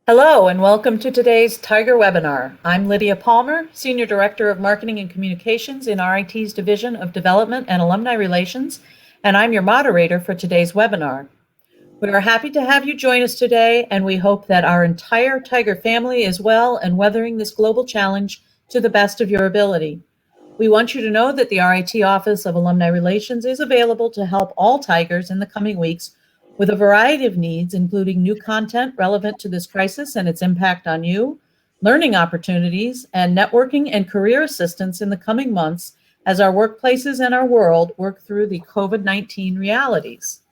Hello and welcome to today's Tiger webinar. I'm Lydia Palmer, Senior Director of Marketing and Communications in RIT's Division of Development and Alumni Relations, and I'm your moderator for today's webinar. We are happy to have you join us today, and we hope that our entire Tiger family is well and weathering this global challenge to the best of your ability. We want you to know that the RIT Office of Alumni Relations is available to help all Tigers in the coming weeks with a variety of needs, including new content relevant to this crisis and its impact on you, learning opportunities, and networking and career assistance in the coming months as our workplaces and our world work through the COVID-19 realities.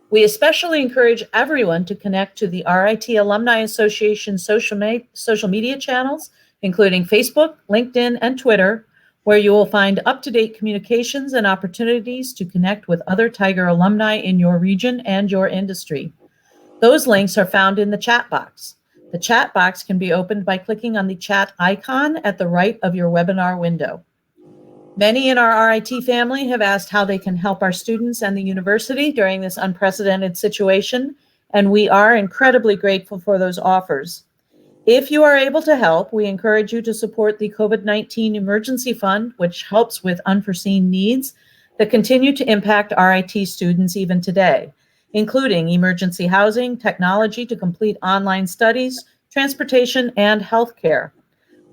We especially encourage everyone to connect to the RIT Alumni Association social media channels, including Facebook, LinkedIn, and Twitter, where you will find up-to-date communications and opportunities to connect with other Tiger alumni in your region and your industry. Those links are found in the chat box. The chat box can be opened by clicking on the chat icon at the right of your webinar window. Many in our RIT family have asked how they can help our students and the university during this unprecedented situation, and we are incredibly grateful for those offers. If you are able to help, we encourage you to support the COVID-19 Emergency Fund, which helps with unforeseen needs that continue to impact RIT students even today, including emergency housing, technology to complete online studies, transportation, and healthcare.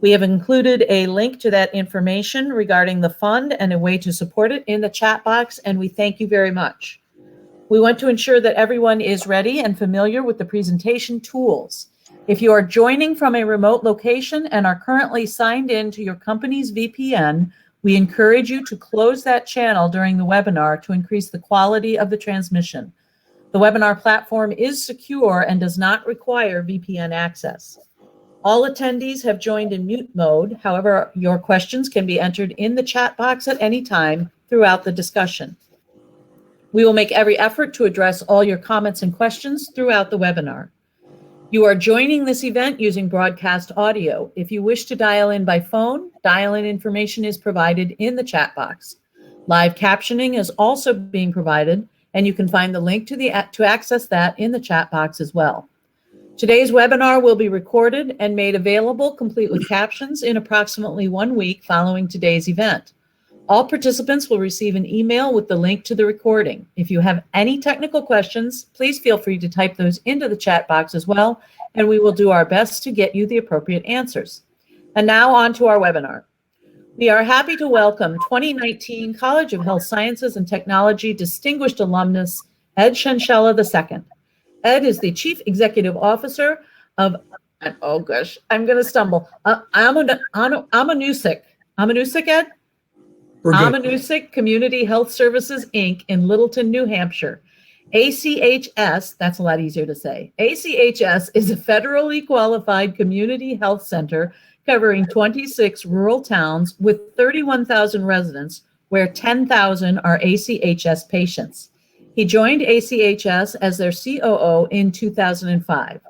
We have included a link to that information regarding the fund and a way to support it in the chat box, and we thank you very much. We want to ensure that everyone is ready and familiar with the presentation tools. If you are joining from a remote location and are currently signed in to your company's VPN, we encourage you to close that channel during the webinar to increase the quality of the transmission. The webinar platform is secure and does not require VPN access. All attendees have joined in mute mode. However, your questions can be entered in the chat box at any time throughout the discussion. We will make every effort to address all your comments and questions throughout the webinar. You are joining this event using broadcast audio. If you wish to dial in by phone, dial-in information is provided in the chat box. Live captioning is also being provided, and you can find the link to access that in the chat box as well. Today's webinar will be recorded and made available complete with captions in approximately 1 week following today's event. All participants will receive an email with the link to the recording. If you have any technical questions, please feel free to type those into the chat box as well, and we will do our best to get you the appropriate answers. And now on to our webinar. We are happy to welcome 2019 College of Health Sciences and Technology Distinguished Alumnus, Ed Shanshella II. Ed is the Chief Executive Officer of, oh gosh, I'm going to stumble, Amanuenseek, Ed? Amanuenseek Community Health Services, Inc. in Littleton, New Hampshire. ACHS, that's a lot easier to say. ACHS is a federally qualified community health center covering 26 rural towns with 31,000 residents, where 10,000 are ACHS patients. He joined ACHS as their COO in 2005.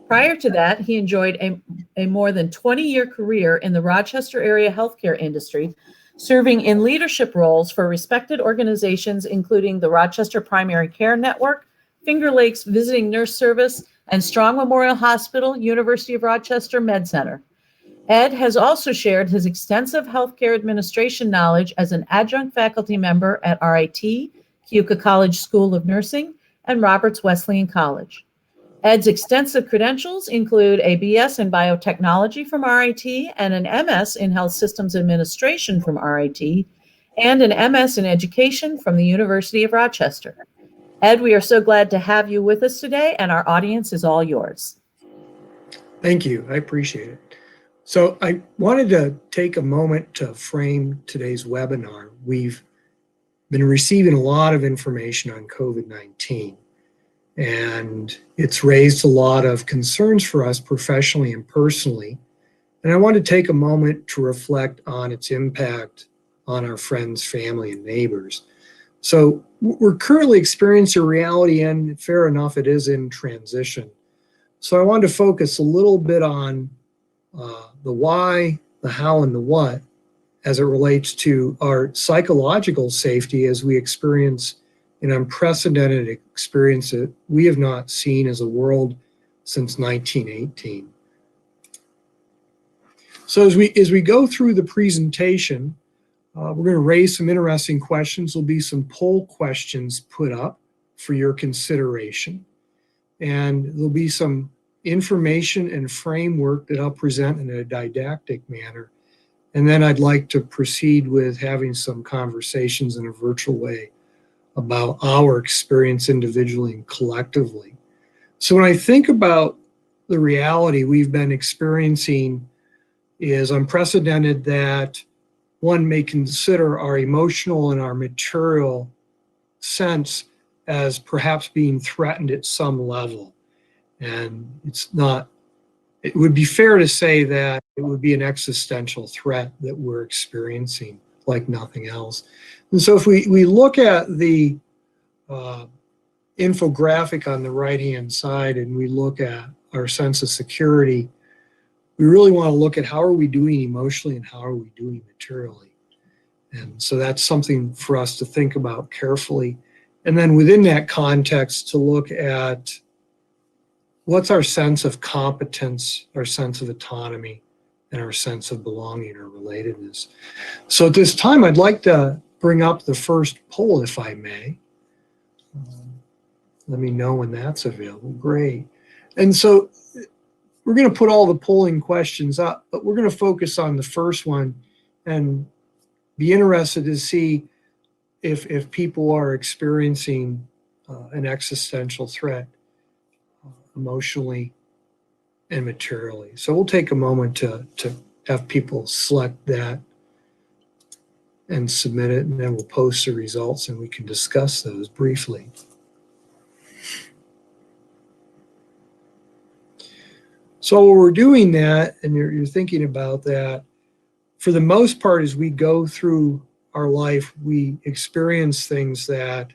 Prior to that, he enjoyed a more than 20-year career in the Rochester area healthcare industry, serving in leadership roles for respected organizations including the Rochester Primary Care Network, Finger Lakes Visiting Nurse Service, and Strong Memorial Hospital, University of Rochester Med Center. Ed has also shared his extensive healthcare administration knowledge as an adjunct faculty member at RIT, Keuka College School of Nursing, and Roberts Wesleyan College. Ed's extensive credentials include a BS in biotechnology from RIT and an MS in health systems administration from RIT, and an MS in education from the University of Rochester. Ed, we are so glad to have you with us today, and our audience is all yours. Thank you. I appreciate it. So I wanted to take a moment to frame today's webinar. We've been receiving a lot of information on COVID-19. And it's raised a lot of concerns for us professionally and personally. And I want to take a moment to reflect on its impact on our friends, family, and neighbors. So we're currently experiencing a reality, and fair enough, it is in transition. So I wanted to focus a little bit on the why, the how, and the what as it relates to our psychological safety as we experience an unprecedented experience that we have not seen as a world since 1918. So as we go through the presentation, we're going to raise some interesting questions. There'll be some poll questions put up for your consideration. And there'll be some information and framework that I'll present in a didactic manner. And then I'd like to proceed with having some conversations in a virtual way about our experience individually and collectively. So when I think about the reality we've been experiencing is unprecedented, that one may consider our emotional and our material sense as perhaps being threatened at some level. And it would be fair to say that it would be an existential threat that we're experiencing like nothing else. And so if we look at the infographic on the right-hand side and we look at our sense of security, we really want to look at how are we doing emotionally and how are we doing materially. And so that's something for us to think about carefully. And then within that context, to look at what's our sense of competence, our sense of autonomy, and our sense of belonging or relatedness. So at this time, I'd like to bring up the first poll, if I may. Let me know when that's available. Great. And so we're going to put all the polling questions up, but we're going to focus on the first one and be interested to see if people are experiencing an existential threat emotionally and materially. So we'll take a moment to have people select that and submit it, and then we'll post the results and we can discuss those briefly. So while we're doing that and you're thinking about that, for the most part, as we go through our life, we experience things that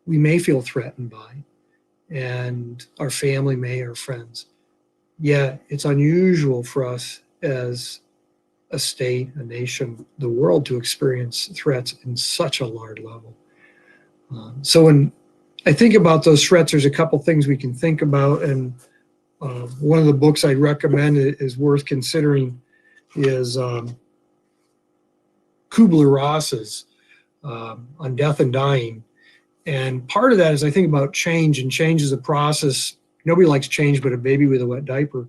we may feel threatened by, and our family may, our friends. Yet it's unusual for us as a state, a nation, the world to experience threats in such a large level. So when I think about those threats, there's a couple things we can think about, and one of the books I recommend is worth considering is Kubler-Ross's on death and dying. And part of that is I think about change, and change is a process. Nobody likes change but a baby with a wet diaper.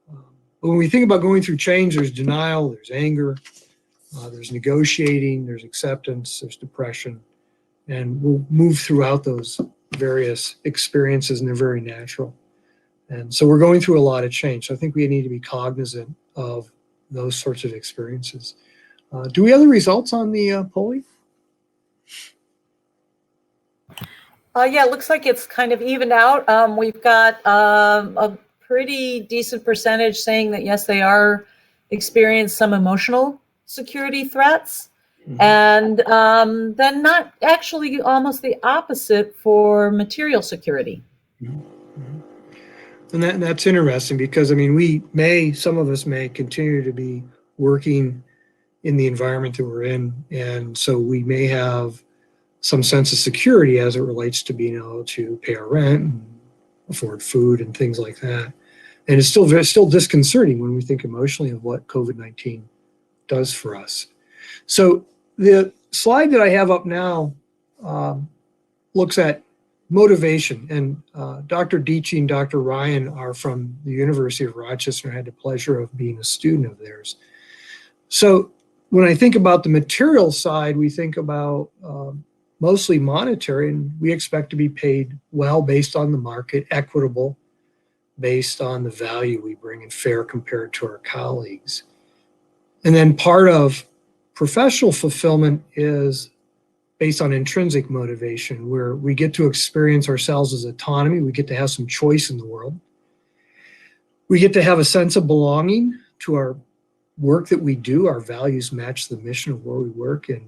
But when we think about going through change, there's denial, there's anger, there's negotiating, there's acceptance, there's depression. And we'll move throughout those various experiences, and they're very natural. And so we're going through a lot of change. So I think we need to be cognizant of those sorts of experiences. Do we have the results on the polling? Yeah, it looks like it's kind of evened out. We've got a pretty decent percentage saying that, yes, they are experiencing some emotional security threats. Mm-hmm. And then not actually, almost the opposite for material security. Mm-hmm. And that's interesting because, I mean, some of us may continue to be working in the environment that we're in. And so we may have some sense of security as it relates to being able to pay our rent and afford food and things like that. And it's still disconcerting when we think emotionally of what COVID-19 does for us. So the slide that I have up now looks at motivation. And Dr. Dietschy and Dr. Ryan are from the University of Rochester, and I had the pleasure of being a student of theirs. So when I think about the material side, we think about mostly monetary, and we expect to be paid well based on the market, equitable based on the value we bring, and fair compared to our colleagues. And then part of professional fulfillment is based on intrinsic motivation, where we get to experience ourselves as autonomy. We get to have some choice in the world. We get to have a sense of belonging to our work that we do. Our values match the mission of where we work, and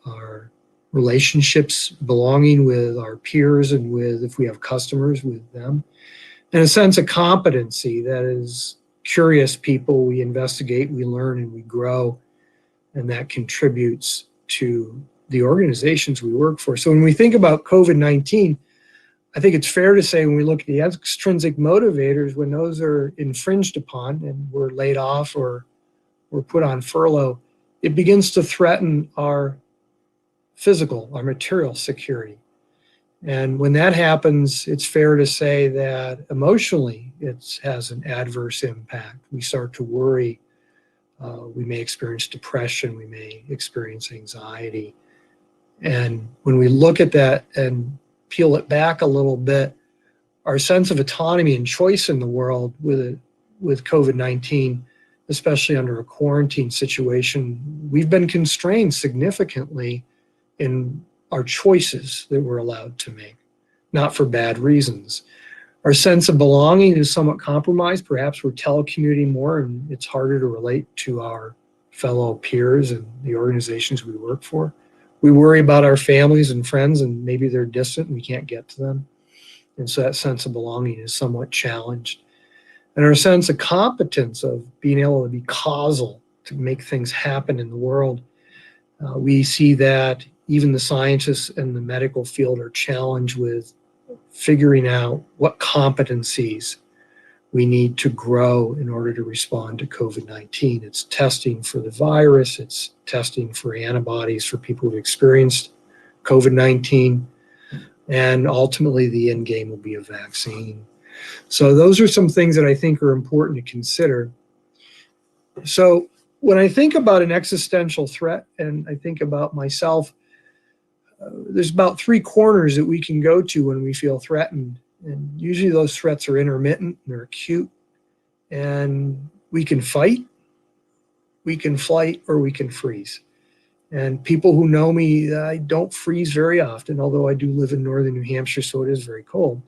our relationships, belonging with our peers and with, if we have customers, with them. And a sense of competency, that is curious people. We investigate, we learn, and we grow, and that contributes to the organizations we work for. So when we think about COVID-19, I think it's fair to say when we look at the extrinsic motivators, when those are infringed upon and we're laid off or we're put on furlough, it begins to threaten our physical, our material security. And when that happens, it's fair to say that emotionally it has an adverse impact. We start to worry. We may experience depression. We may experience anxiety. And when we look at that and peel it back a little bit, our sense of autonomy and choice in the world with COVID-19, especially under a quarantine situation, we've been constrained significantly in our choices that we're allowed to make, not for bad reasons. Our sense of belonging is somewhat compromised. Perhaps we're telecommuting more and it's harder to relate to our fellow peers and the organizations we work for. We worry about our families and friends and maybe they're distant and we can't get to them. And so that sense of belonging is somewhat challenged. And our sense of competence of being able to be causal, to make things happen in the world, we see that even the scientists in the medical field are challenged with figuring out what competencies we need to grow in order to respond to COVID-19. It's testing for the virus, it's testing for antibodies for people who've experienced COVID-19, and ultimately the end game will be a vaccine. So those are some things that I think are important to consider. So when I think about an existential threat and I think about myself, there's about three corners that we can go to when we feel threatened. And usually those threats are intermittent, they're acute, and we can fight, we can flight, or we can freeze. And people who know me, I don't freeze very often, although I do live in northern New Hampshire, so it is very cold.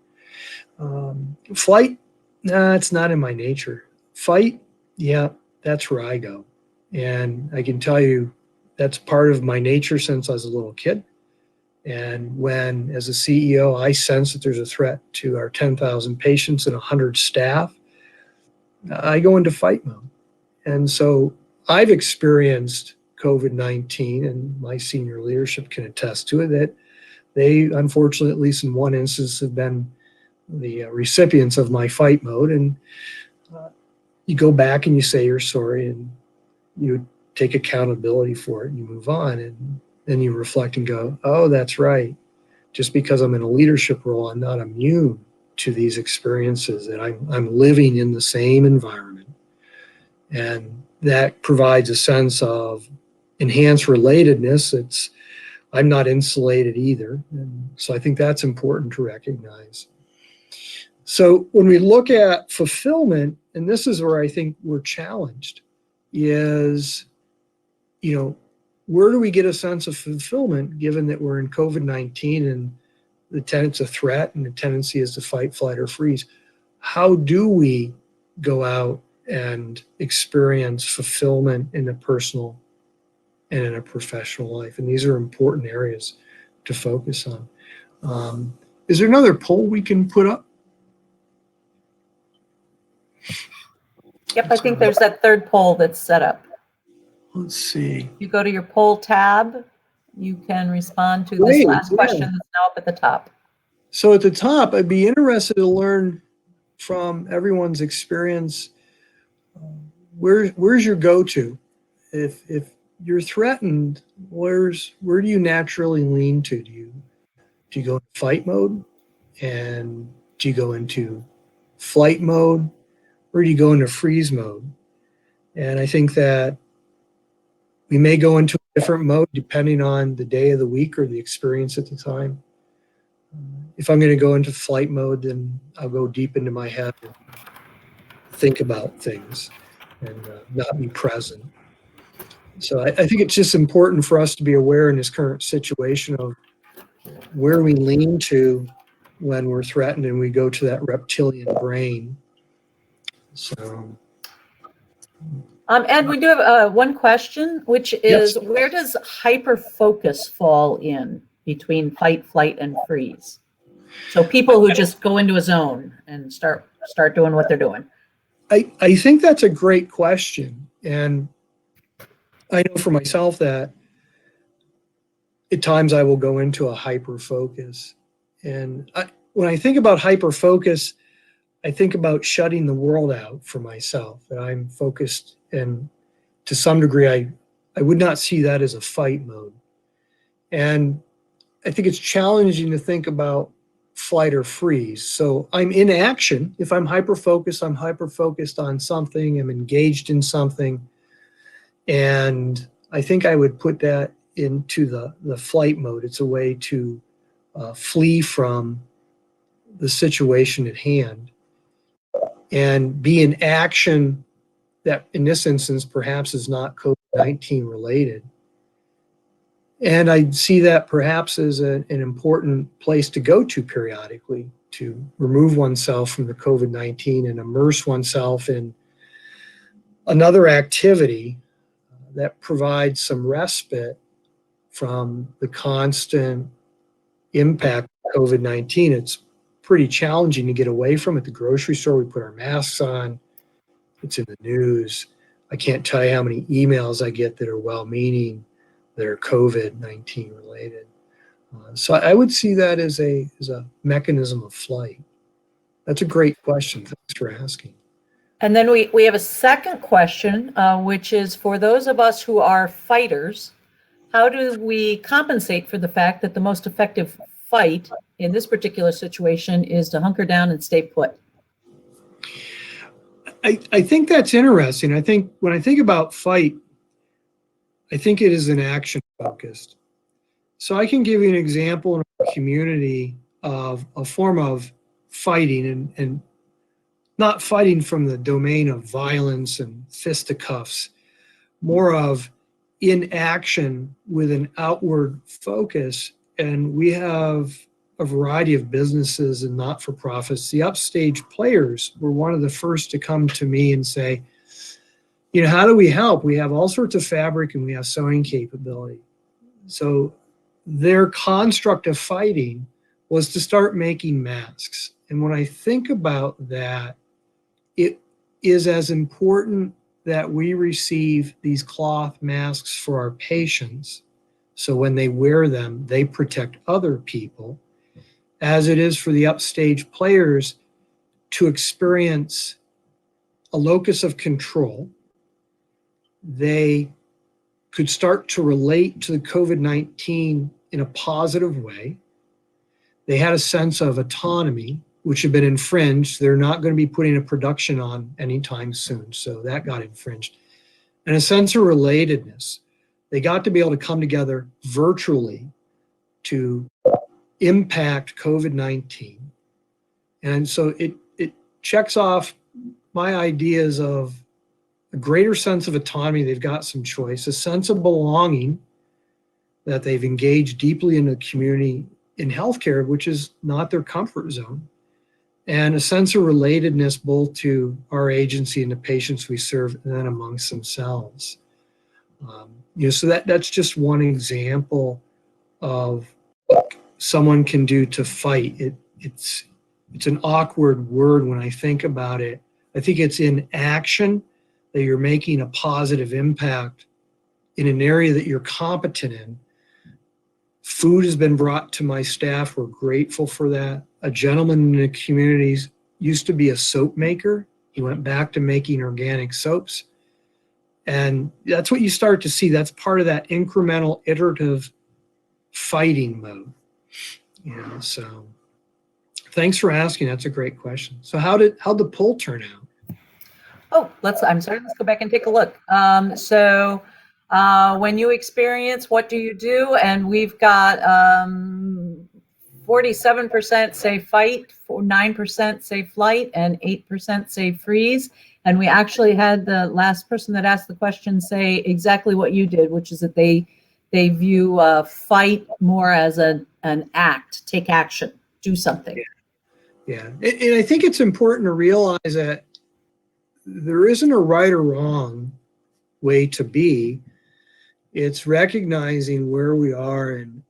Flight, it's not in my nature. Fight, yeah, that's where I go. And I can tell you that's part of my nature since I was a little kid. And when, as a CEO, I sense that there's a threat to our 10,000 patients and 100 staff, I go into fight mode. And so I've experienced COVID-19, and my senior leadership can attest to it, that they, unfortunately, at least in one instance, have been the recipients of my fight mode. And you go back and you say you're sorry and you take accountability for it and you move on. And then you reflect and go, oh, that's right. Just because I'm in a leadership role, I'm not immune to these experiences, and I'm living in the same environment. And that provides a sense of enhanced relatedness. I'm not insulated either. And so I think that's important to recognize. So when we look at fulfillment, and this is where I think we're challenged, is, where do we get a sense of fulfillment given that we're in COVID-19 and it's a threat and the tendency is to fight, flight, or freeze? How do we go out and experience fulfillment in a personal and in a professional life? And these are important areas to focus on. Is there another poll we can put up? Yep, I think there's that third poll that's set up. Let's see. You go to your poll tab, you can respond to this last question that's now up at the top. So at the top, I'd be interested to learn from everyone's experience. Where's your go-to? If you're threatened, where do you naturally lean to? Do you go into fight mode, and do you go into flight mode, or do you go into freeze mode? And I think that we may go into a different mode depending on the day of the week or the experience at the time. If I'm going to go into flight mode, then I'll go deep into my head and think about things and not be present. So I think it's just important for us to be aware in this current situation of where we lean to when we're threatened and we go to that reptilian brain. So. And we do have one question, which is, yes, where does hyper-focus fall in between fight, flight, and freeze? So people who just go into a zone and start doing what they're doing. I think that's a great question. And I know for myself that at times I will go into a hyper-focus. And when I think about hyper-focus, I think about shutting the world out for myself, that I'm focused, and to some degree, I would not see that as a fight mode. And I think it's challenging to think about flight or freeze. So I'm in action. If I'm hyper-focused on something, I'm engaged in something. And I think I would put that into the flight mode. It's a way to flee from the situation at hand and be in action that in this instance perhaps is not COVID-19 related. And I see that perhaps as an important place to go to periodically, to remove oneself from the COVID-19 and immerse oneself in another activity that provides some respite from the constant impact of COVID-19. It's pretty challenging to get away from. At the grocery store, we put our masks on. It's in the news. I can't tell you how many emails I get that are well-meaning, that are COVID-19 related. So I would see that as a mechanism of flight. That's a great question. Thanks for asking. And then we have a second question, which is for those of us who are fighters, how do we compensate for the fact that the most effective fight in this particular situation is to hunker down and stay put? I think that's interesting. I think when I think about fight, I think it is an action focused. So I can give you an example in our community of a form of fighting, and not fighting from the domain of violence and fisticuffs, more of in action with an outward focus. And we have a variety of businesses and not-for-profits. The upstage players were one of the first to come to me and say, you know, how do we help? We have all sorts of fabric and we have sewing capability. So their construct of fighting was to start making masks. And when I think about that, it is as important that we receive these cloth masks for our patients, so when they wear them, they protect other people, as it is for the upstage players to experience a locus of control. They could start to relate to the COVID-19 in a positive way. They had a sense of autonomy, which had been infringed. They're not going to be putting a production on anytime soon, so that got infringed. And a sense of relatedness. They got to be able to come together virtually to impact COVID-19. And so it checks off my ideas of a greater sense of autonomy. They've got some choice, a sense of belonging, that they've engaged deeply in the community in healthcare, which is not their comfort zone, and a sense of relatedness both to our agency and the patients we serve, and then amongst themselves. So that's just one example of what someone can do to fight. It's an awkward word when I think about it. I think it's in action that you're making a positive impact in an area that you're competent in. Food has been brought to my staff. We're grateful for that. A gentleman in the communities used to be a soap maker. He went back to making organic soaps. And that's what you start to see. That's part of that incremental, iterative fighting mode. So thanks for asking. That's a great question. So how'd the poll turn out? Oh, I'm sorry, let's go back and take a look. When you experience, what do you do? And we've got 47% say fight, 9% say flight, and 8% say freeze. And we actually had the last person that asked the question say exactly what you did, which is that they view fight more as an act, take action, do something. Yeah. And I think it's important to realize that there isn't a right or wrong way to be. It's recognizing where we are and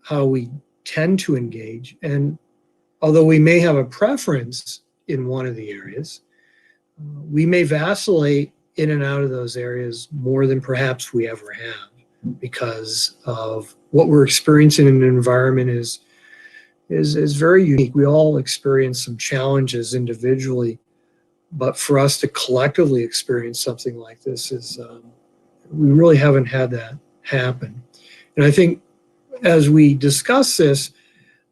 how we tend to engage. And although we may have a preference in one of the areas, we may vacillate in and out of those areas more than perhaps we ever have, because of what we're experiencing in an environment is is very unique. We all experience some challenges individually, but for us to collectively experience something like this is, we really haven't had that happen. And I think as we discuss this,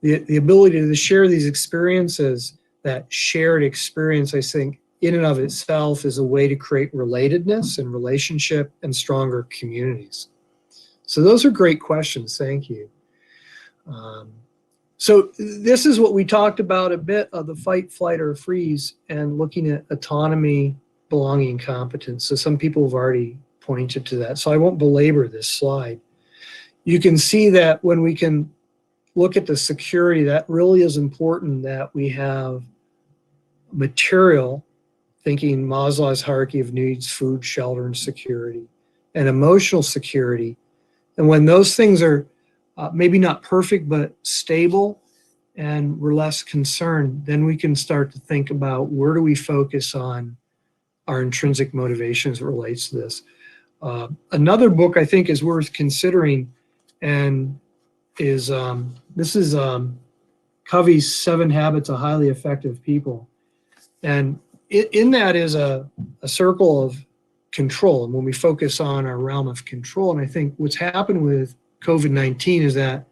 the ability to share these experiences, that shared experience, I think in and of itself is a way to create relatedness and relationship and stronger communities. So those are great questions. Thank you. So this is what we talked about a bit of the fight, flight, or freeze, and looking at autonomy, belonging, and competence. So some people have already pointed to that. So I won't belabor this slide. You can see that when we can look at the security, that really is important that we have material, thinking Maslow's hierarchy of needs, food, shelter, and security, and emotional security. And when those things are maybe not perfect, but stable, and we're less concerned, then we can start to think about where do we focus on our intrinsic motivations relates to this. Another book I think is worth considering, and is this is Covey's 7 Habits of Highly Effective People. And in that is a circle of control. And when we focus on our realm of control, and I think what's happened with COVID-19 is that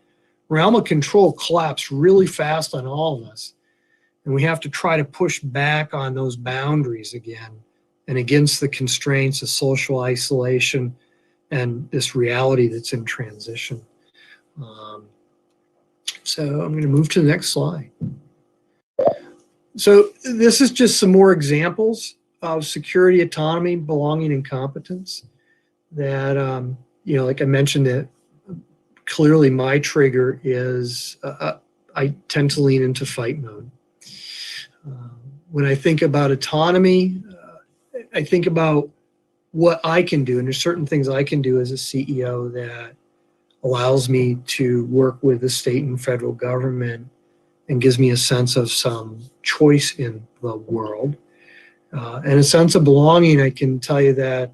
realm of control collapsed really fast on all of us. And we have to try to push back on those boundaries again and against the constraints of social isolation and this reality that's in transition. So I'm going to move to the next slide. So this is just some more examples of security, autonomy, belonging, and competence that, like I mentioned, that clearly my trigger is I tend to lean into fight mode. When I think about autonomy, I think about what I can do, and there's certain things I can do as a CEO that allows me to work with the state and federal government and gives me a sense of some choice in the world. And a sense of belonging, I can tell you that,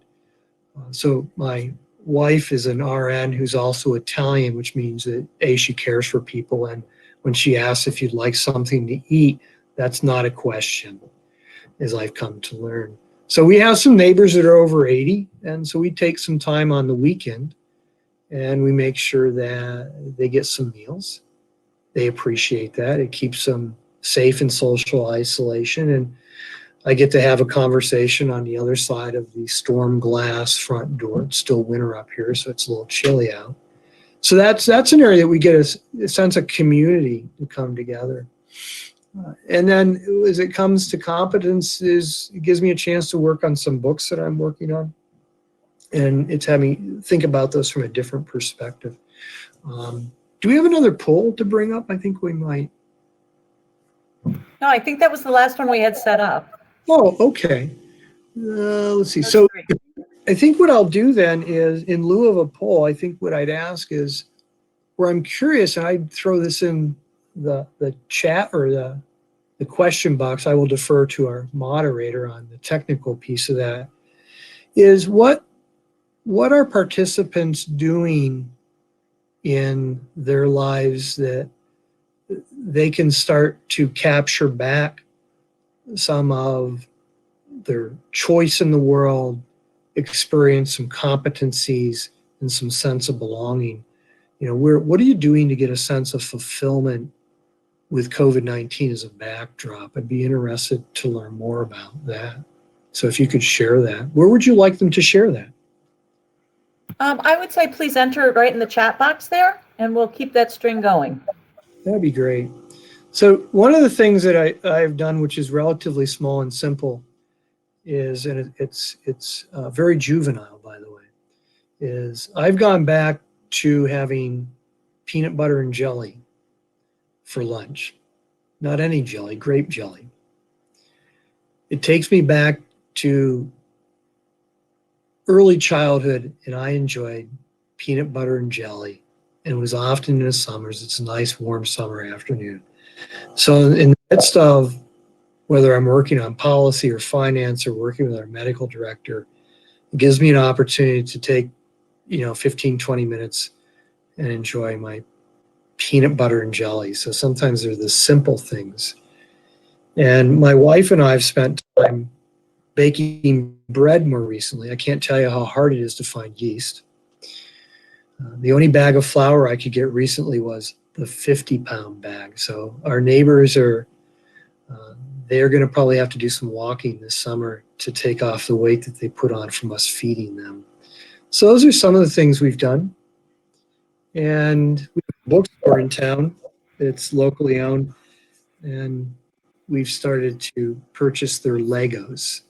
so my wife is an RN who's also Italian, which means that she cares for people, and when she asks if you'd like something to eat, that's not a question, as I've come to learn. So we have some neighbors that are over 80, and so we take some time on the weekend and we make sure that they get some meals. They appreciate that. It keeps them safe in social isolation, and I get to have a conversation on the other side of the storm glass front door. It's still winter up here, so it's a little chilly out. So that's an area that we get a sense of community to come together. And then as it comes to competence, it gives me a chance to work on some books that I'm working on. And it's having me think about those from a different perspective. Do we have another poll to bring up? I think we might. No, I think that was the last one we had set up. Oh, okay. Let's see. So I think what I'll do then is, in lieu of a poll, I think what I'd ask is, where I'm curious, and I'd throw this in the chat or the question box, I will defer to our moderator on the technical piece of that, is what are participants doing in their lives that they can start to capture back some of their choice in the world, experience some competencies and some sense of belonging. What are you doing to get a sense of fulfillment with COVID-19 as a backdrop? I'd be interested to learn more about that. So if you could share that, where would you like them to share that? I would say please enter it right in the chat box there, and we'll keep that string going. That'd be great. So one of the things that I've done, which is relatively small and simple, is, and it's very juvenile, by the way, is I've gone back to having peanut butter and jelly for lunch. Not any jelly, grape jelly. It takes me back to early childhood, and I enjoyed peanut butter and jelly. And it was often in the summers. It's a nice warm summer afternoon. So in the midst of whether I'm working on policy or finance or working with our medical director, it gives me an opportunity to take 15, 20 minutes and enjoy my peanut butter and jelly. So sometimes they're the simple things. And my wife and I have spent time baking bread more recently. I can't tell you how hard it is to find yeast. The only bag of flour I could get recently was the 50-pound bag. So our neighbors are, they're going to probably have to do some walking this summer to take off the weight that they put on from us feeding them. So those are some of the things we've done. And we have a bookstore in town that's locally owned, and we've started to purchase their Legos.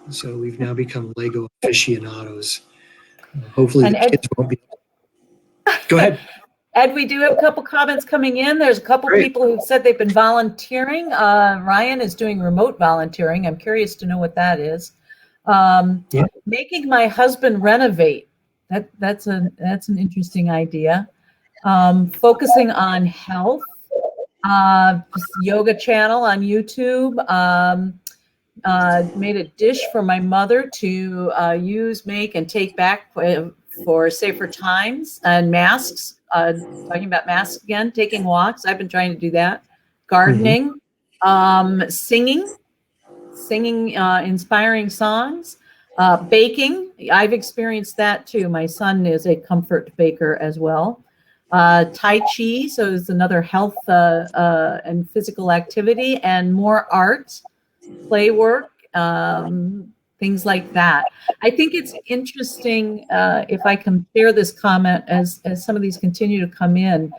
So we've now become Lego aficionados. Hopefully And the kids won't be. Go ahead. Ed, we do have a couple comments coming in. There's a couple Great. people who've said they've been volunteering. Ryan is doing remote volunteering. I'm curious to know what that is. Yeah. Making my husband renovate. That's an interesting idea. Focusing on health. Yoga channel on YouTube. Made a dish for my mother to use, make, and take back for safer times, and masks. Talking about masks again, taking walks. I've been trying to do that. Gardening, singing, inspiring songs, baking. I've experienced that too. My son is a comfort baker as well. Tai Chi, so it's another health and physical activity, and more art, play work, things like that. I think it's interesting, if I compare this comment as some of these continue to come in.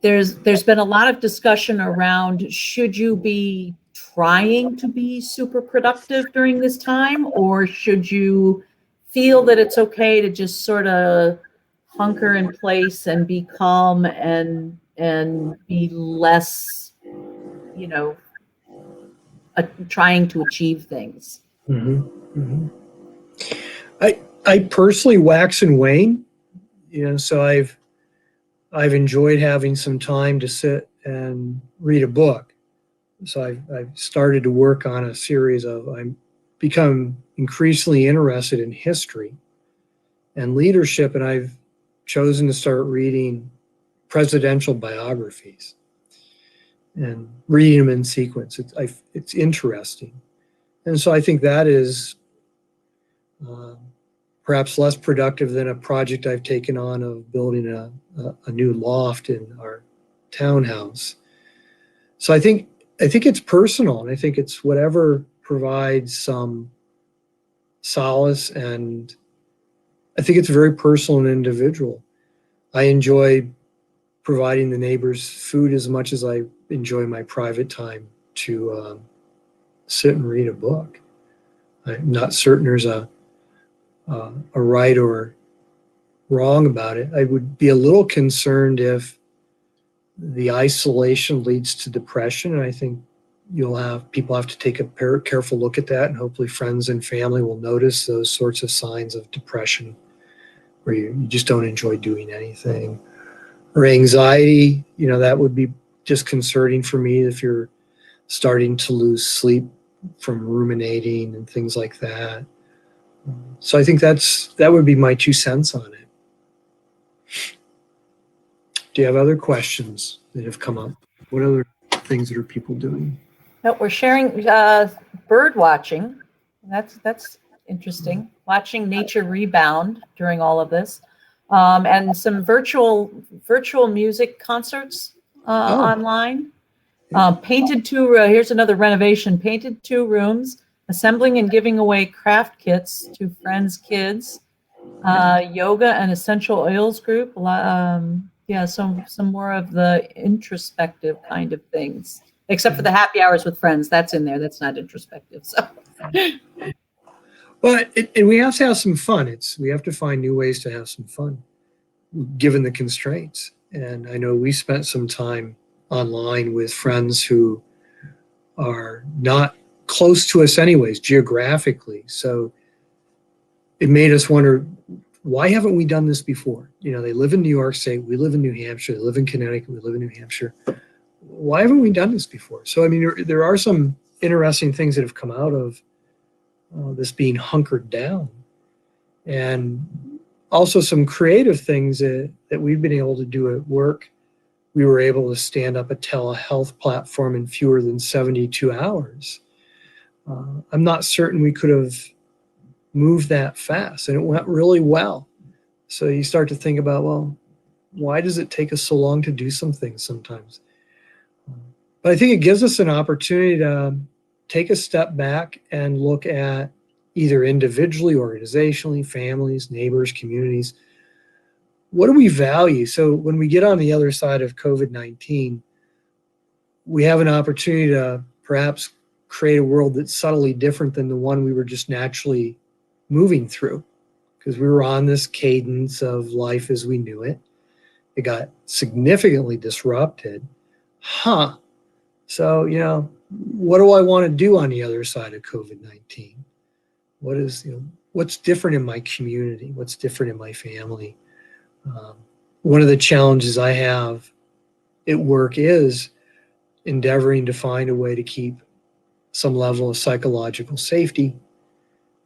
There's been a lot of discussion around, should you be trying to be super productive during this time, or should you feel that it's okay to just sort of hunker in place and be calm and be less, trying to achieve things? I personally wax and wane, so I've enjoyed having some time to sit and read a book. So I've started to work on a series I've become increasingly interested in history and leadership, and I've chosen to start reading presidential biographies and reading them in sequence. It's interesting. And so I think that is perhaps less productive than a project I've taken on of building a new loft in our townhouse. So I think it's personal, and I think it's whatever provides some solace, and I think it's very personal and individual. I enjoy providing the neighbors food as much as I enjoy my private time to sit and read a book. I'm not certain there's a right or wrong about it. I would be a little concerned if the isolation leads to depression, and I think people have to take a careful look at that, and hopefully friends and family will notice those sorts of signs of depression, where you just don't enjoy doing anything. Or anxiety, that would be disconcerting for me if you're starting to lose sleep from ruminating and things like that. So I think that would be my 2 cents on it. Do you have other questions that have come up? What other things are people doing? No, we're sharing bird watching. That's interesting. Watching nature rebound during all of this, and some virtual music concerts online. Painted 2. Here's another renovation. Painted 2 rooms. Assembling and giving away craft kits to friends' kids. Yoga and essential oils group. Some more of the introspective kind of things. Except for the happy hours with friends, that's in there. That's not introspective. So, but and we have to have some fun. We have to find new ways to have some fun, given the constraints. And I know we spent some time online with friends who are not close to us, anyways, geographically. So it made us wonder, why haven't we done this before? They live in New York State. We live in New Hampshire. They live in Connecticut. We live in New Hampshire. Why haven't we done this before? So, I mean, there are some interesting things that have come out of this being hunkered down. And Also, some creative things that we've been able to do at work. We were able to stand up a telehealth platform in fewer than 72 hours. I'm not certain we could have moved that fast, and it went really well. So you start to think about, well, why does it take us so long to do some things sometimes? But I think it gives us an opportunity to take a step back and look at either individually, organizationally, families, neighbors, communities. What do we value? So when we get on the other side of COVID-19, we have an opportunity to perhaps create a world that's subtly different than the one we were just naturally moving through, because we were on this cadence of life as we knew it. It got significantly disrupted. So, what do I want to do on the other side of COVID-19? What's different in my community? What's different in my family? One of the challenges I have at work is endeavoring to find a way to keep some level of psychological safety,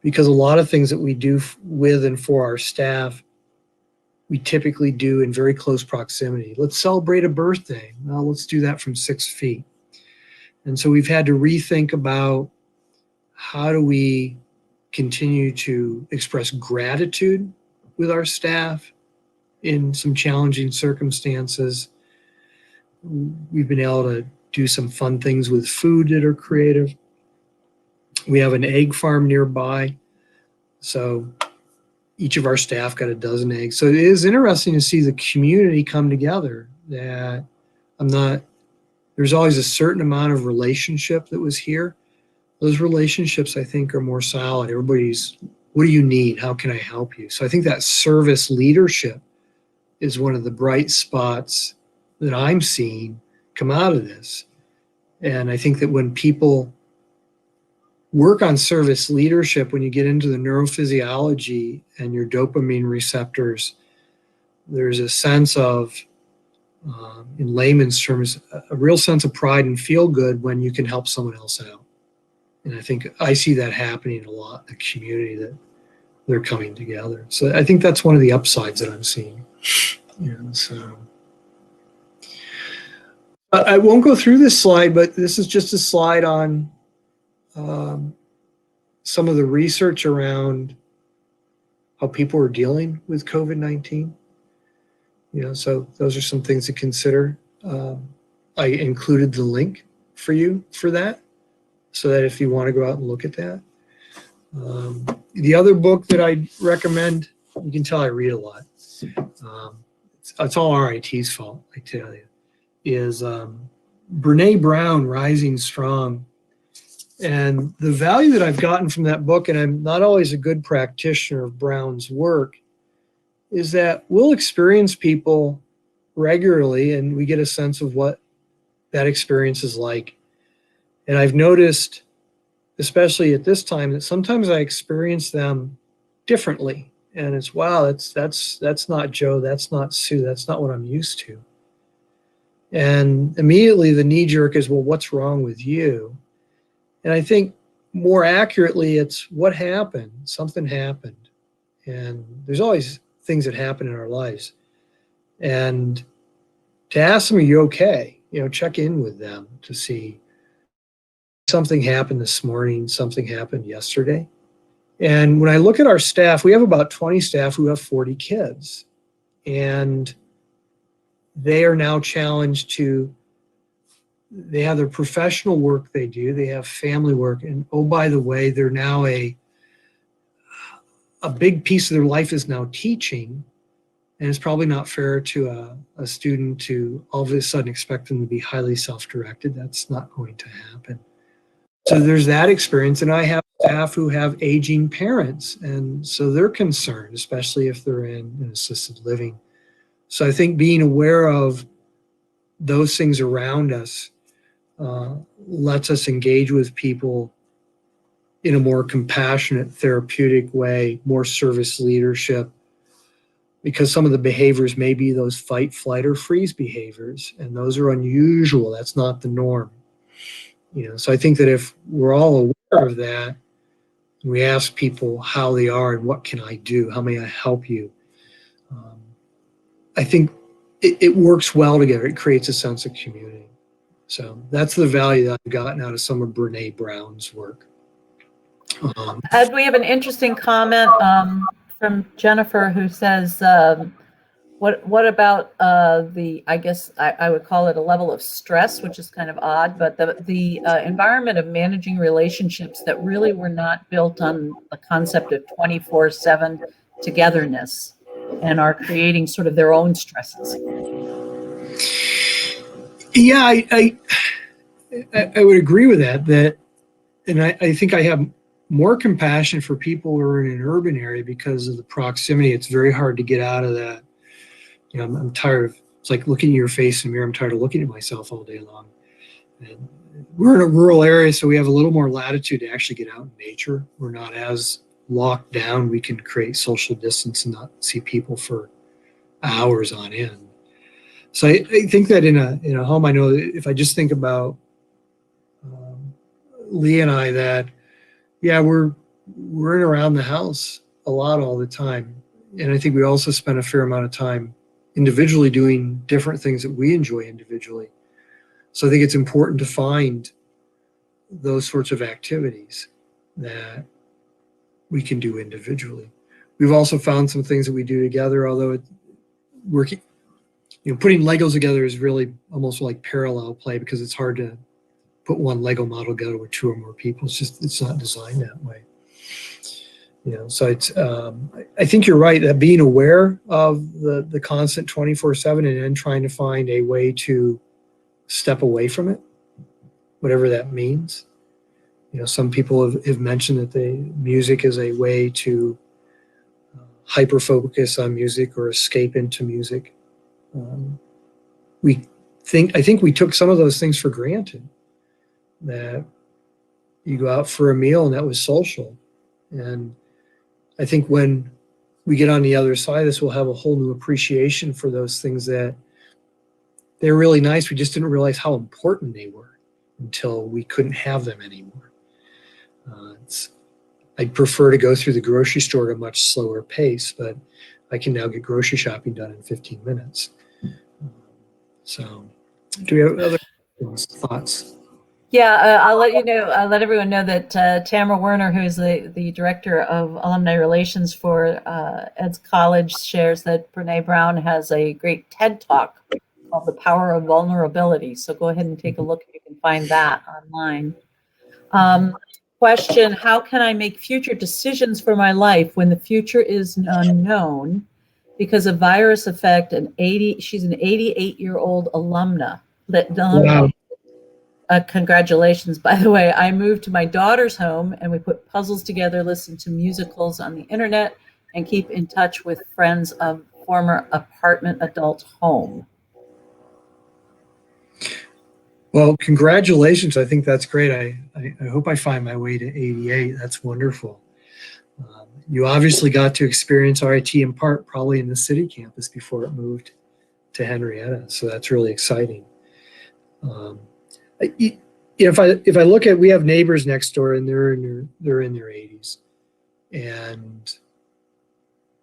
because a lot of things that we do with and for our staff, we typically do in very close proximity. Let's celebrate a birthday. Well, let's do that from 6 feet. And so we've had to rethink about how do we continue to express gratitude with our staff in some challenging circumstances. We've been able to do some fun things with food that are creative. We have an egg farm nearby, so each of our staff got a dozen eggs. So it is interesting to see the community come together. There's always a certain amount of relationship that was here. Those relationships, I think, are more solid. Everybody's, what do you need? How can I help you? So I think that service leadership is one of the bright spots that I'm seeing come out of this. And I think that when people work on service leadership, when you get into the neurophysiology and your dopamine receptors, there's a sense of, in layman's terms, a real sense of pride and feel good when you can help someone else out. And I think I see that happening a lot in the community, that they're coming together. So I think that's one of the upsides that I'm seeing. So I won't go through this slide, but this is just a slide on some of the research around how people are dealing with COVID-19. So those are some things to consider. I included the link for you for that, so that if you want to go out and look at that. The other book that I recommend, you can tell I read a lot. It's all RIT's fault, I tell you, is Brene Brown, Rising Strong. And the value that I've gotten from that book, and I'm not always a good practitioner of Brown's work, is that we'll experience people regularly and we get a sense of what that experience is like. And I've noticed, especially at this time, that sometimes I experience them differently. And it's, wow, that's not Joe, that's not Sue, that's not what I'm used to. And immediately the knee jerk is, well, what's wrong with you? And I think more accurately, it's what happened. Something happened. And there's always things that happen in our lives. And to ask them, are you okay? Check in with them to see, something happened this morning, something happened yesterday. And when I look at our staff, we have about 20 staff who have 40 kids. And they are now challenged to, they have their professional work they do, they have family work, and oh, by the way, they're now a big piece of their life is now teaching. And it's probably not fair to a student to all of a sudden expect them to be highly self-directed. That's not going to happen. So there's that experience. And I have staff who have aging parents. And so they're concerned, especially if they're in an assisted living. So I think being aware of those things around us lets us engage with people in a more compassionate, therapeutic way, more service leadership, because some of the behaviors may be those fight, flight, or freeze behaviors, and those are unusual. That's not the norm. So I think that if we're all aware of that, and we ask people how they are and what can I do, how may I help you, I think it works well together. It creates a sense of community. So that's the value that I've gotten out of some of Brene Brown's work. Ed, we have an interesting comment from Jennifer who says, what about I guess I would call it a level of stress, which is kind of odd, but the environment of managing relationships that really were not built on the concept of 24/7 togetherness and are creating sort of their own stresses. Yeah, I would agree with that, and I think I have more compassion for people who are in an urban area because of the proximity. It's very hard to get out of that. You know, I'm tired of, it's like looking at your face in the mirror. I'm tired of looking at myself all day long. And we're in a rural area, so we have a little more latitude to actually get out in nature. We're not as locked down. We can create social distance and not see people for hours on end. So I think that in a home, I know that if I just think about Lee and I, that yeah, we're in around the house a lot all the time, and I think we also spend a fair amount of time individually doing different things that we enjoy individually. So I think it's important to find those sorts of activities that we can do individually. We've also found some things that we do together, although working, putting Legos together is really almost like parallel play because it's hard to put one Lego model together with two or more people. It's not designed that way. So it's I think you're right that being aware of the constant 24/7 and then trying to find a way to step away from it, whatever that means. Some people have mentioned that music is a way to hyper focus on music or escape into music. I think we took some of those things for granted, that you go out for a meal and that was social. And I think when we get on the other side of this, we'll have a whole new appreciation for those things that they're really nice. We just didn't realize how important they were until we couldn't have them anymore. I'd prefer to go through the grocery store at a much slower pace, but I can now get grocery shopping done in 15 minutes. So do we have other thoughts? Yeah, I'll let everyone know that Tamara Werner, who is the director of alumni relations for Ed's College, shares that Brene Brown has a great TED Talk called The Power of Vulnerability. So go ahead and take a look. You can find that online. Question, how can I make future decisions for my life when the future is unknown because of virus effect? She's an 88-year-old alumna. Wow. Congratulations, by the way. I moved to my daughter's home and we put puzzles together, listen to musicals on the internet, and keep in touch with friends of former apartment adult home. Well, congratulations. I think that's great. I hope I find my way to 88. That's wonderful. You obviously got to experience RIT in part probably in the city campus before it moved to Henrietta. So that's really exciting. If I look at, we have neighbors next door and they're in their 80s. And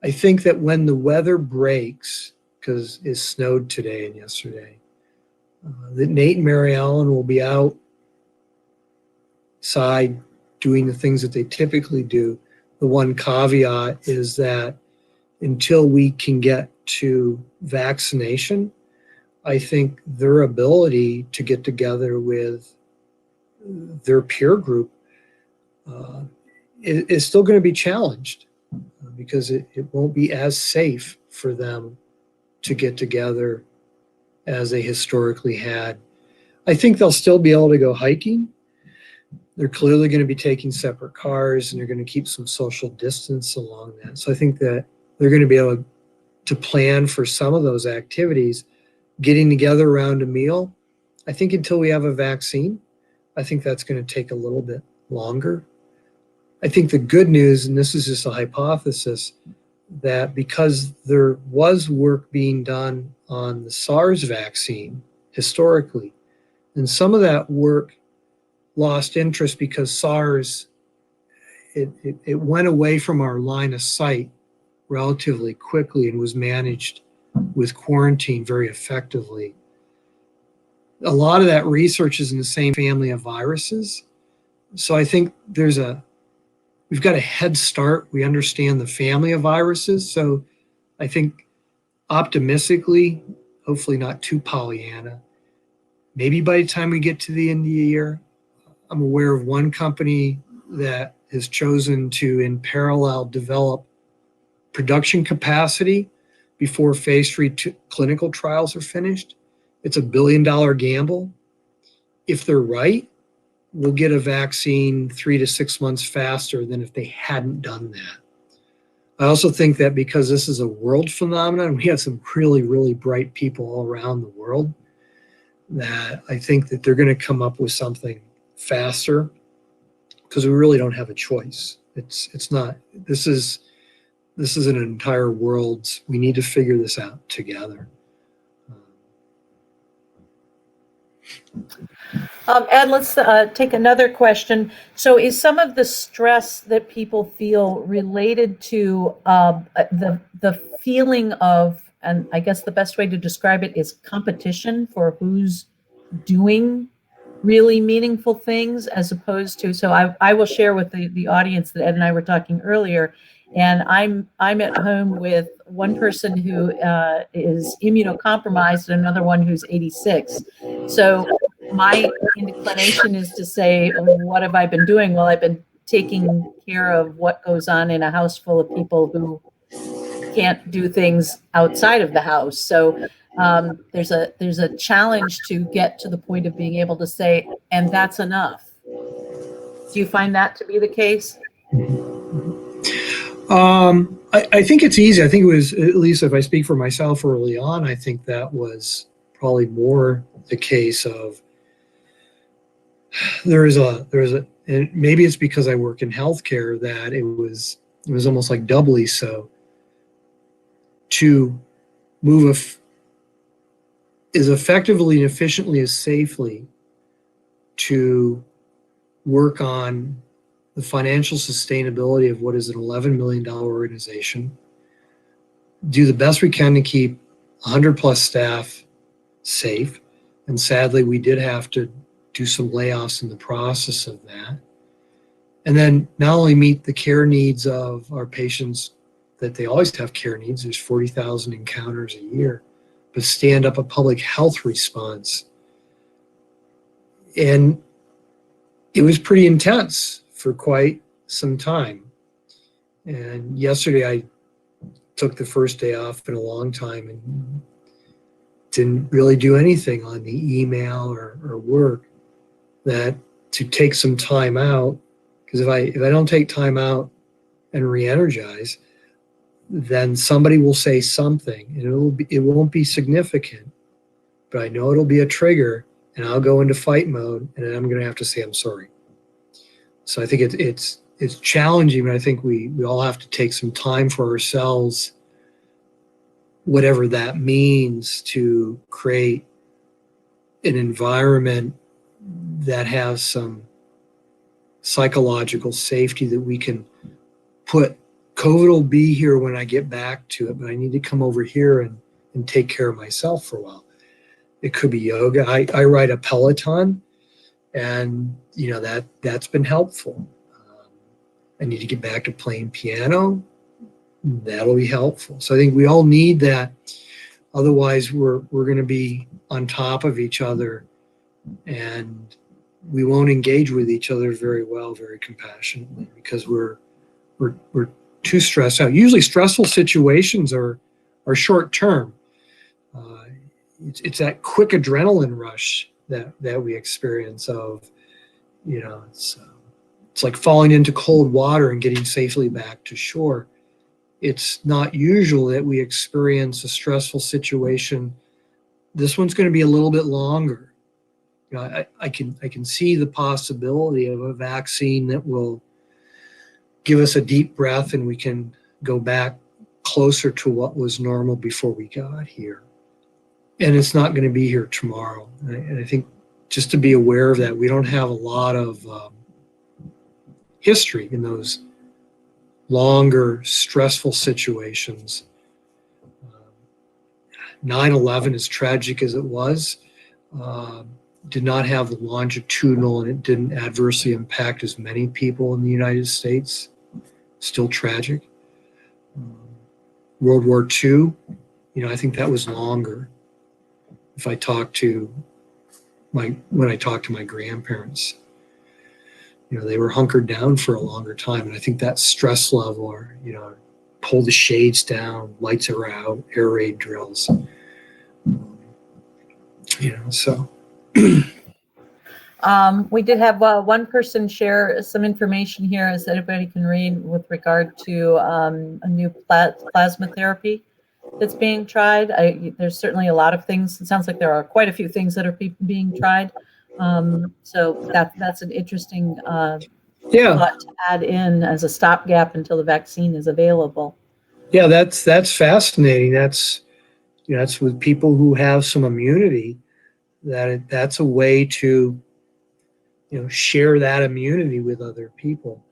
I think that when the weather breaks, because it snowed today and yesterday, that Nate and Mary Ellen will be outside doing the things that they typically do. The one caveat is that until we can get to vaccination, I think their ability to get together with their peer group is still going to be challenged because it won't be as safe for them to get together as they historically had. I think they'll still be able to go hiking. They're clearly going to be taking separate cars and they're going to keep some social distance along that. So I think that they're going to be able to plan for some of those activities. Getting together around a meal, I think until we have a vaccine, I think that's going to take a little bit longer. I think the good news, and this is just a hypothesis, that because there was work being done on the SARS vaccine historically, and some of that work lost interest because SARS, it went away from our line of sight relatively quickly and was managed with quarantine very effectively. A lot of that research is in the same family of viruses. So I think we've got a head start. We understand the family of viruses. So I think optimistically, hopefully not too Pollyanna, maybe by the time we get to the end of the year, I'm aware of one company that has chosen to, in parallel, develop production capacity before phase 3 clinical trials are finished. It's a $1 billion gamble. If they're right, we'll get a vaccine 3 to 6 months faster than if they hadn't done that. I also think that because this is a world phenomenon, we have some really, really bright people all around the world, that I think that they're going to come up with something faster, because we really don't have a choice. It's not, this is an entire world. We need to figure this out together. Ed, let's take another question. So is some of the stress that people feel related to the feeling of, and I guess the best way to describe it is competition for who's doing really meaningful things, as opposed to, so I will share with the audience that Ed and I were talking earlier, and I'm at home with one person who is immunocompromised and another one who's 86. So my inclination is to say, what have I been doing? Well, I've been taking care of what goes on in a house full of people who can't do things outside of the house. So there's a challenge to get to the point of being able to say, and that's enough. Do you find that to be the case? I think it's easy. I think it was, at least if I speak for myself early on, I think that was probably more the case of there is a, and maybe it's because I work in healthcare that it was almost like doubly so, to move as effectively and efficiently as safely to work on the financial sustainability of what is an $11 million organization, do the best we can to keep 100 plus staff safe. And sadly, we did have to do some layoffs in the process of that. And then not only meet the care needs of our patients, that they always have care needs, there's 40,000 encounters a year, but stand up a public health response. And it was pretty intense for quite some time. And yesterday I took the first day off in a long time and didn't really do anything on the email or work, that to take some time out, because if I don't take time out and re-energize, then somebody will say something, and it won't be significant, but I know it'll be a trigger, and I'll go into fight mode, and then I'm going to have to say I'm sorry. So I think it's challenging, but I think we all have to take some time for ourselves, whatever that means, to create an environment that has some psychological safety, that we can put, COVID will be here when I get back to it, but I need to come over here and take care of myself for a while. It could be yoga. I ride a Peloton, and that's been helpful. I need to get back to playing piano. That'll be helpful. So I think we all need that. Otherwise, we're going to be on top of each other, and we won't engage with each other very well, very compassionately, because we're too stressed out. Usually, stressful situations are short term. It's that quick adrenaline rush that we experience of, it's like falling into cold water and getting safely back to shore. It's not usual that we experience a stressful situation. This one's going to be a little bit longer. I can see the possibility of a vaccine that will give us a deep breath, and we can go back closer to what was normal before we got here. And it's not going to be here tomorrow. And I think just to be aware of that, we don't have a lot of history in those longer, stressful situations. 9/11, as tragic as it was, did not have the longitudinal, and it didn't adversely impact as many people in the United States. Still tragic. World War II, I think that was longer. If I talk to when I talked to my grandparents, they were hunkered down for a longer time. And I think that stress level, or, pull the shades down, lights are out, air raid drills, so. We did have one person share some information here, as anybody can read, with regard to a new plasma therapy that's being tried. There's certainly a lot of things. It sounds like there are quite a few things that are being tried. So that's an interesting thought to add in as a stopgap until the vaccine is available. Yeah, that's fascinating. That's with people who have some immunity, that's a way to share that immunity with other people,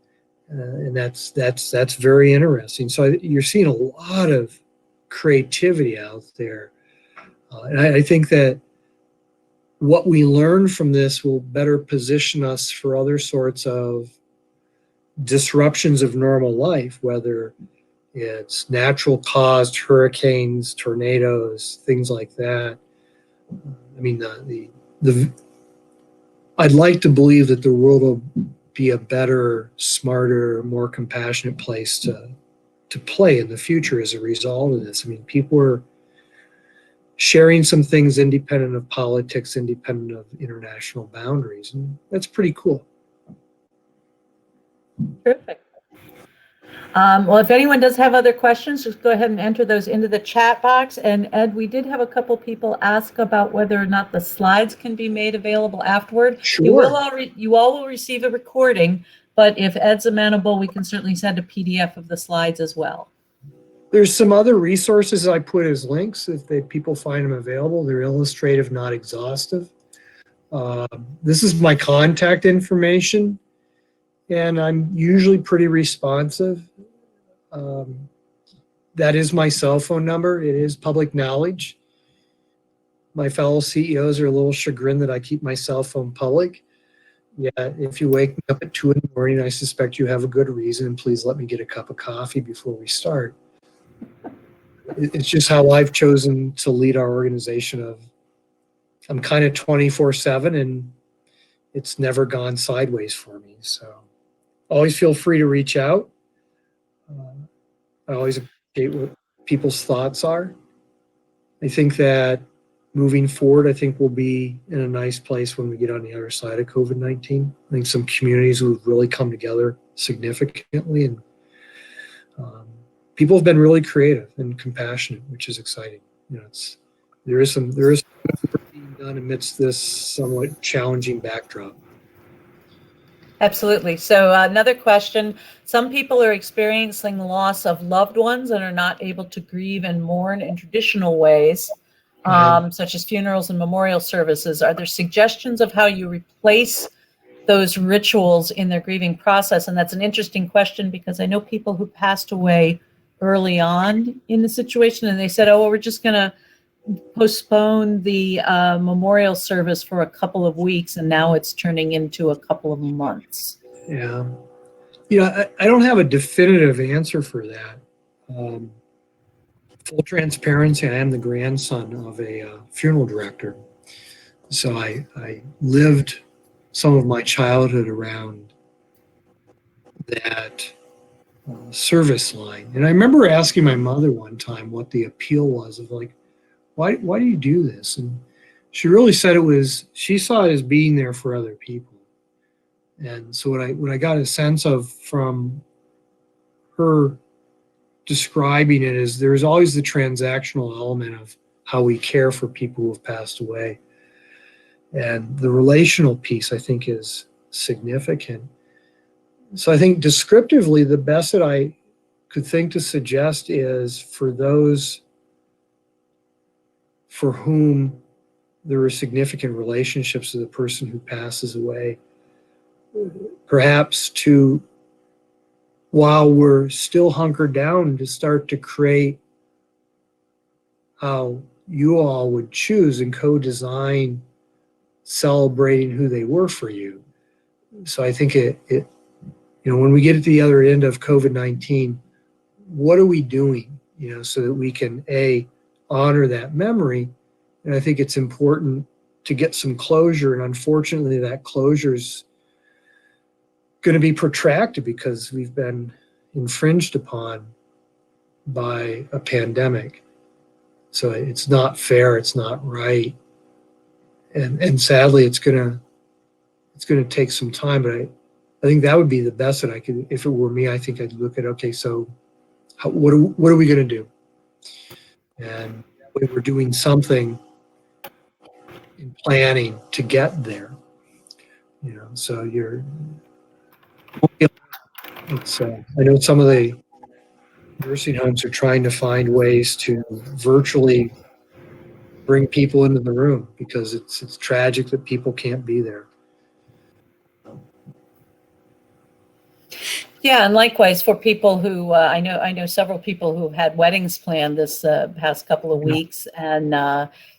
and that's very interesting. So you're seeing a lot of creativity out there, and I think that what we learn from this will better position us for other sorts of disruptions of normal life, whether it's natural caused hurricanes, tornadoes, things like that. I mean, I'd like to believe that the world will be a better, smarter, more compassionate place to play in the future as a result of this. I mean, people are sharing some things independent of politics, independent of international boundaries, and that's pretty cool. Terrific. Well, if anyone does have other questions, just go ahead and enter those into the chat box. And Ed, we did have a couple people ask about whether or not the slides can be made available afterward. Sure. You all will receive a recording, but if Ed's amenable, we can certainly send a PDF of the slides as well. There's some other resources I put as links if people find them available. They're illustrative, not exhaustive. This is my contact information, and I'm usually pretty responsive. That is my cell phone number. It is public knowledge. My fellow CEOs are a little chagrined that I keep my cell phone public. Yeah, if you wake me up at 2 a.m, I suspect you have a good reason. Please let me get a cup of coffee before we start. It's just how I've chosen to lead our organization. I'm kind of 24/7, and it's never gone sideways for me. So always feel free to reach out. I always appreciate what people's thoughts are. I think that moving forward, I think we'll be in a nice place when we get on the other side of COVID-19. I think some communities will really come together significantly, and people have been really creative and compassionate, which is exciting. There is some work being done amidst this somewhat challenging backdrop. Absolutely. So another question, some people are experiencing the loss of loved ones and are not able to grieve and mourn in traditional ways, such as funerals and memorial services. Are there suggestions of how you replace those rituals in their grieving process? And that's an interesting question, because I know people who passed away early on in the situation, and they said, oh, well, we're just going to postpone the memorial service for a couple of weeks, and now it's turning into a couple of months. Yeah. I don't have a definitive answer for that. Full transparency, I am the grandson of a funeral director. So I lived some of my childhood around that service line. And I remember asking my mother one time what the appeal was of, like, why do you do this? And she really said she saw it as being there for other people. And so what I got a sense of from her describing it is there's always the transactional element of how we care for people who have passed away. And the relational piece, I think, is significant. So I think descriptively, the best that I could think to suggest is for those for whom there are significant relationships to the person who passes away, perhaps while we're still hunkered down, to start to create how you all would choose and co-design celebrating who they were for you. So I think when we get at the other end of COVID-19, what are we doing, so that we can honor that memory? And I think it's important to get some closure. And unfortunately, that closure is going to be protracted because we've been infringed upon by a pandemic. So it's not fair. It's not right. And sadly, it's going to take some time. But I think that would be the best that I could. If it were me, I think I'd look at, okay, so what are we going to do? And we're doing something in planning to get there. So I know some of the nursing homes are trying to find ways to virtually bring people into the room because it's tragic that people can't be there. Yeah, and likewise for people who I know several people who've had weddings planned this past couple of weeks, and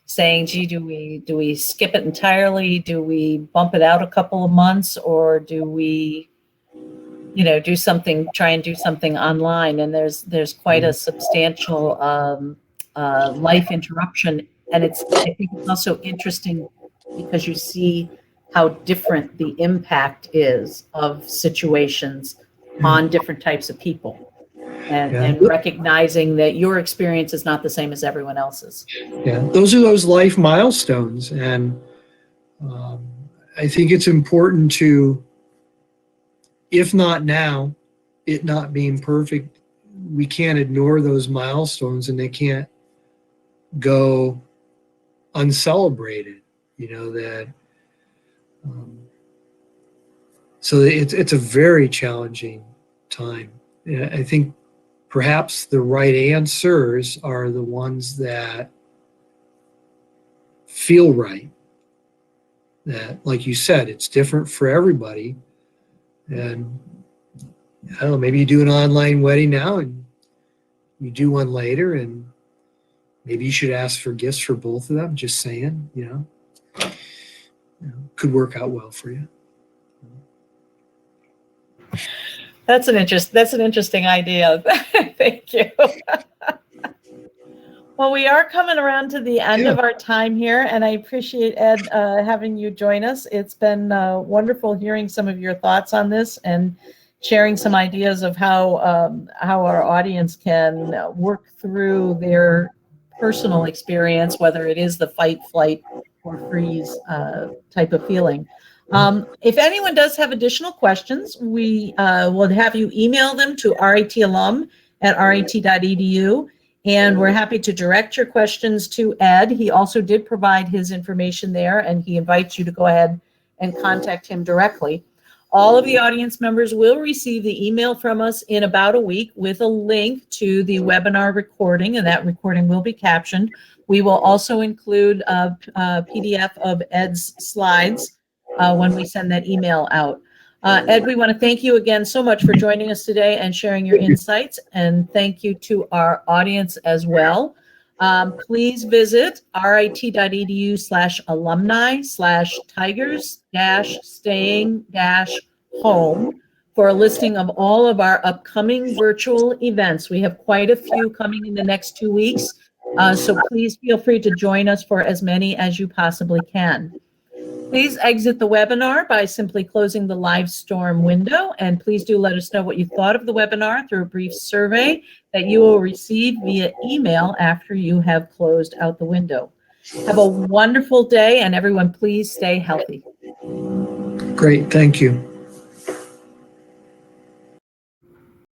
saying, "Gee, do we skip it entirely? Do we bump it out a couple of months, or do we, try and do something online?" And there's quite a substantial life interruption, and I think it's also interesting because you see how different the impact is of situations on different types of people, and recognizing that your experience is not the same as everyone else's. Yeah, those are those life milestones. And I think it's important to, if not now, it not being perfect, we can't ignore those milestones and they can't go uncelebrated, so it's a very challenging time. I think perhaps the right answers are the ones that feel right. That, like you said, it's different for everybody. And I don't know, maybe you do an online wedding now and you do one later, and maybe you should ask for gifts for both of them. Just saying, could work out well for you. That's an interesting idea. Thank you. Well, we are coming around to the end of our time here, and I appreciate, Ed, having you join us. It's been wonderful hearing some of your thoughts on this and sharing some ideas of how our audience can work through their personal experience, whether it is the fight, flight, or freeze type of feeling. If anyone does have additional questions, we will have you email them to ritalum@rit.edu, and we're happy to direct your questions to Ed. He also did provide his information there, and he invites you to go ahead and contact him directly. All of the audience members will receive the email from us in about a week with a link to the webinar recording, and that recording will be captioned. We will also include a PDF of Ed's slides when we send that email out. Ed, we want to thank you again so much for joining us today and sharing your insights, and thank you to our audience as well. Please visit rit.edu/alumni/tigers-staying-home for a listing of all of our upcoming virtual events. We have quite a few coming in the next 2 weeks, so please feel free to join us for as many as you possibly can. Please exit the webinar by simply closing the live storm window, and please do let us know what you thought of the webinar through a brief survey that you will receive via email after you have closed out the window. Have a wonderful day, and everyone, please stay healthy. Great, thank you.